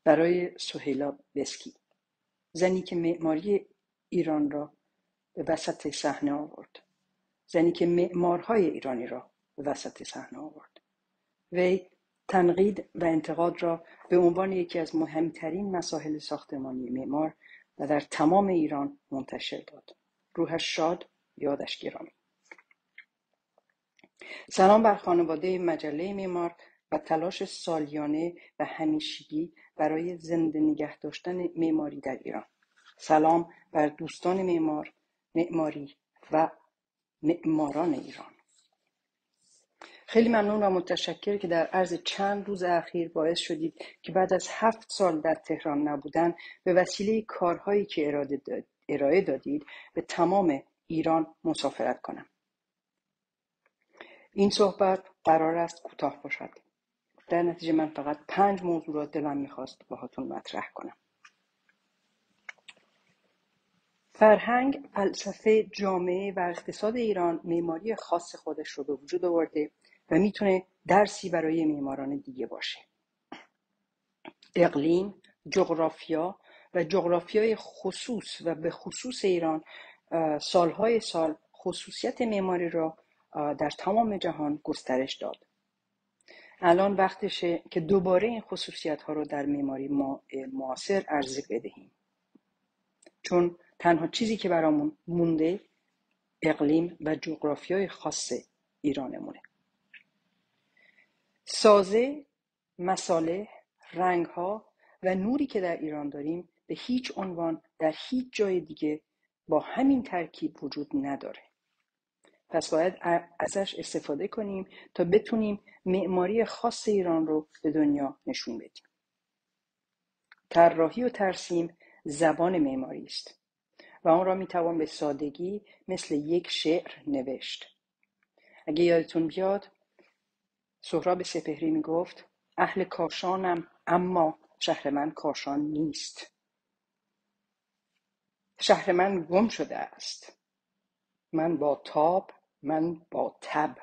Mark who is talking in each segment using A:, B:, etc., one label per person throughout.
A: برای سهیلا بسکی، زنی که معماری ایران را به وسط صحنه آورد، زنی که معمارهای ایرانی را به وسط صحنه آورد. وی تنقید و انتقاد را به عنوان یکی از مهمترین مسائل ساختمانی معمار و در تمام ایران منتشر داد. روحش شاد، یادش گرامی. سلام بر خانواده مجله معمار و تلاش سالیانه و همیشگی برای زنده نگه داشتن معماری در ایران. سلام بر دوستان معمار، معماری و معماران ایران. خیلی ممنون و متشکر که در عرض چند روز اخیر باعث شدید که بعد از 7 سال در تهران نبودن به وسیله کارهایی که ارائه دادید به تمام ایران مسافرت کنم. این صحبت قرار است کوتاه باشد. در نتیجه من فقط 5 موضوع را دلم میخواست باهاتون مطرح کنم. فرهنگ، فلسفه، جامعه و اقتصاد ایران معماری خاص خودش رو به وجود آورده و میتونه درسی برای معماران دیگه باشه. اقلیم، جغرافیا و جغرافیای خصوص و به خصوص ایران سالهای سال خصوصیت معماری را در تمام جهان گسترش داد. الان وقتشه که دوباره این خصوصیت ها رو در معماری معاصر عرضه بدهیم، چون تنها چیزی که برامون مونده اقلیم و جغرافیای خاص ایرانمونه. سازه، مصالح، رنگ‌ها و نوری که در ایران داریم به هیچ عنوان در هیچ جای دیگه با همین ترکیب وجود نداره. پس باید ازش استفاده کنیم تا بتونیم معماری خاص ایران رو به دنیا نشون بدیم. طراحی و ترسیم زبان معماری است و آن را میتوان به سادگی مثل یک شعر نوشت. اگه یادتون بیاد سهراب سپهری میگفت اهل کاشانم اما شهر من کاشان نیست. شهر من گم شده است. من با تاب، من با تب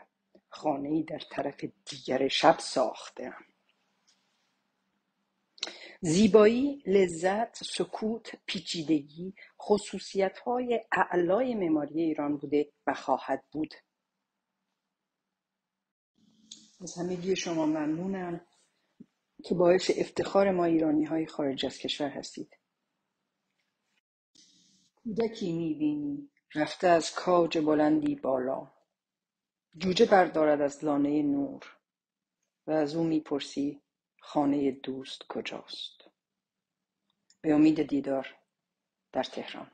A: خانه‌ای در طرف دیگر شب ساختم. زیبایی، لذت، سکوت، پیچیدگی خصوصیت‌های اعلای معماری ایران بوده و خواهد بود. از همگی شما ممنونم که باعث افتخار ما ایرانی‌های خارج از کشور هستید. کودکی می‌بینی رفته از کاج بلندی بالا، جوجه بردارد از لانه نور و از او میپرسی خانه دوست کجاست. به امید دیدار در تهران.